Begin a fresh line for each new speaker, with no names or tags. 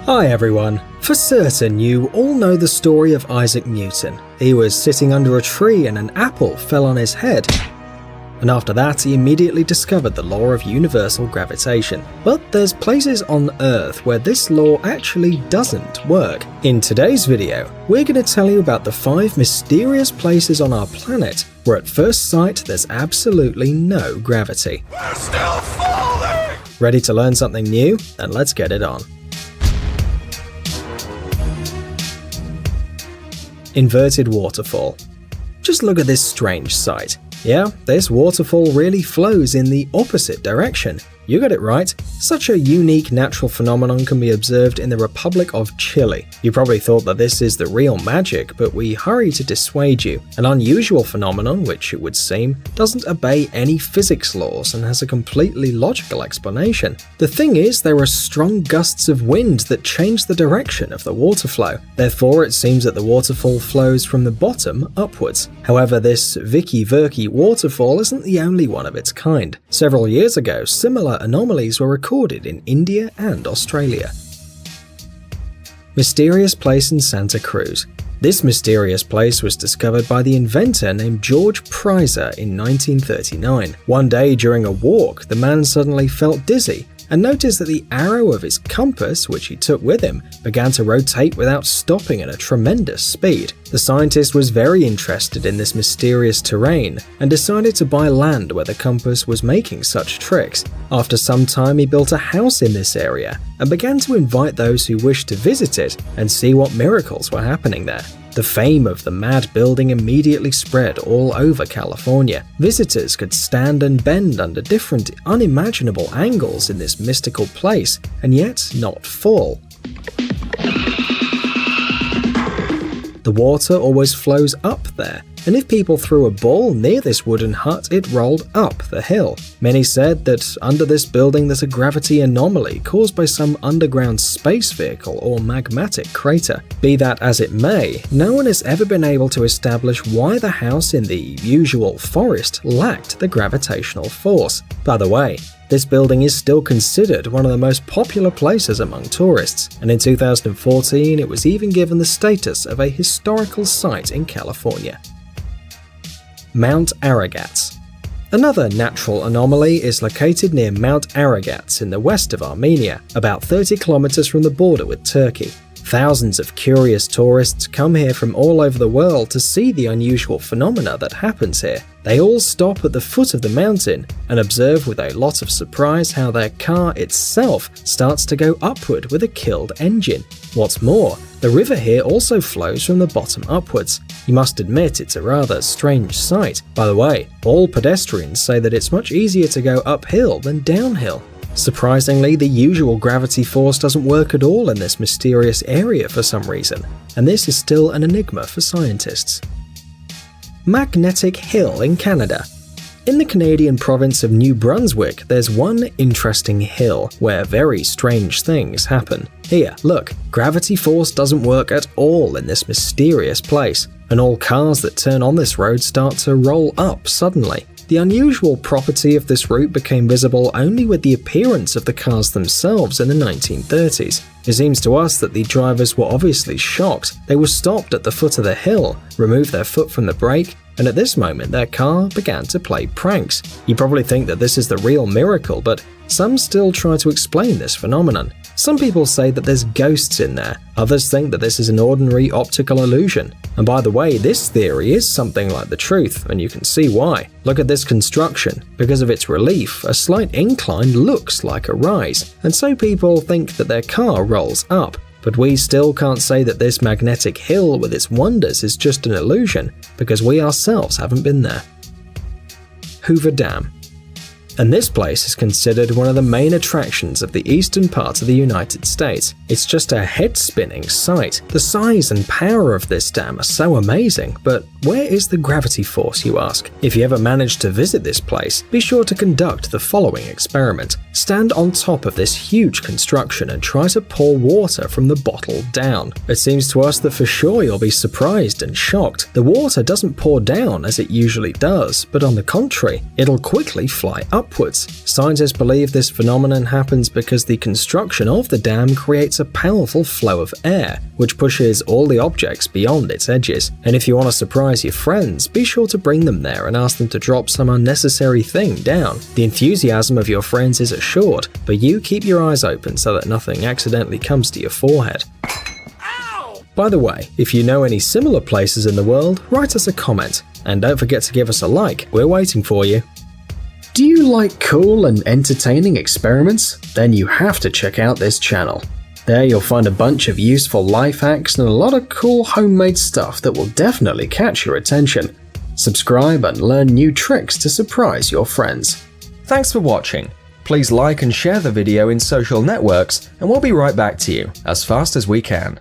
Hi everyone. For certain, you all know the story of Isaac Newton. He was sitting under a tree and an apple fell on his head. And after that, he immediately discovered the law of universal gravitation. But there's places on Earth where this law actually doesn't work. In today's video, we're going to tell you about the 5 mysterious places on our planet where at first sight there's absolutely no gravity.
We're still falling!
Ready to learn something new? Then let's get it on. Inverted waterfall. Just look at this strange sight. Yeah, this waterfall really flows in the opposite direction. You got it right. Such a unique natural phenomenon can be observed in the Republic of Chile. You probably thought that this is the real magic, but we hurry to dissuade you. An unusual phenomenon, which it would seem, doesn't obey any physics laws and has a completely logical explanation. The thing is, there are strong gusts of wind that change the direction of the water flow. Therefore, it seems that the waterfall flows from the bottom upwards. However, this Vicky Verky waterfall isn't the only one of its kind. Several years ago, similar anomalies were recorded in India and Australia. Mysterious place in Santa Cruz. This mysterious place was discovered by the inventor named George Prizer in 1939. One day during a walk, the man suddenly felt dizzy and noticed that the arrow of his compass, which he took with him, began to rotate without stopping at a tremendous speed. The scientist was very interested in this mysterious terrain and decided to buy land where the compass was making such tricks. After some time, he built a house in this area and began to invite those who wished to visit it and see what miracles were happening there. The fame of the mad building immediately spread all over California. Visitors could stand and bend under different unimaginable angles in this mystical place and yet not fall. The water always flows up there, and if people threw a ball near this wooden hut, it rolled up the hill. Many said that under this building there's a gravity anomaly caused by some underground space vehicle or magmatic crater. Be that as it may, no one has ever been able to establish why the house in the usual forest lacked the gravitational force. By the way, this building is still considered one of the most popular places among tourists, and in 2014 it was even given the status of a historical site in California. Mount Aragats. Another natural anomaly is located near Mount Aragats in the west of Armenia, about 30 kilometers from the border with Turkey. Thousands of curious tourists come here from all over the world to see the unusual phenomena that happens here. They all stop at the foot of the mountain and observe with a lot of surprise how their car itself starts to go upward with a killed engine. What's more, the river here also flows from the bottom upwards. You must admit it's a rather strange sight. By the way, all pedestrians say that it's much easier to go uphill than downhill. Surprisingly, the usual gravity force doesn't work at all in this mysterious area for some reason, and this is still an enigma for scientists. Magnetic Hill in Canada. In the Canadian province of New Brunswick, there's one interesting hill where very strange things happen. Here, look, gravity force doesn't work at all in this mysterious place, and all cars that turn on this road start to roll up suddenly. The unusual property of this route became visible only with the appearance of the cars themselves in the 1930s. It seems to us that the drivers were obviously shocked. They were stopped at the foot of the hill, removed their foot from the brake, and at this moment their car began to play pranks. You probably think that this is the real miracle, but some still try to explain this phenomenon. Some people say that there's ghosts in there, others think that this is an ordinary optical illusion. And by the way, this theory is something like the truth, and you can see why. Look at this construction. Because of its relief, a slight incline looks like a rise, and so people think that their car rolls up. But we still can't say that this magnetic hill with its wonders is just an illusion, because we ourselves haven't been there. Hoover Dam. And this place is considered one of the main attractions of the eastern part of the United States. It's just a head-spinning sight. The size and power of this dam are so amazing, but where is the gravity force, you ask? If you ever manage to visit this place, be sure to conduct the following experiment. Stand on top of this huge construction and try to pour water from the bottle down. It seems to us that for sure you'll be surprised and shocked. The water doesn't pour down as it usually does, but on the contrary, it'll quickly fly up upwards. Scientists believe this phenomenon happens because the construction of the dam creates a powerful flow of air, which pushes all the objects beyond its edges. And if you want to surprise your friends, be sure to bring them there and ask them to drop some unnecessary thing down. The enthusiasm of your friends is assured, but you keep your eyes open so that nothing accidentally comes to your forehead. By the way, if you know any similar places in the world, write us a comment. And don't forget to give us a like, we're waiting for you. Do you like cool and entertaining experiments? Then you have to check out this channel. There you'll find a bunch of useful life hacks and a lot of cool homemade stuff that will definitely catch your attention. Subscribe and learn new tricks to surprise your friends. Thanks for watching. Please like and share the video in social networks, and we'll be right back to you as fast as we can.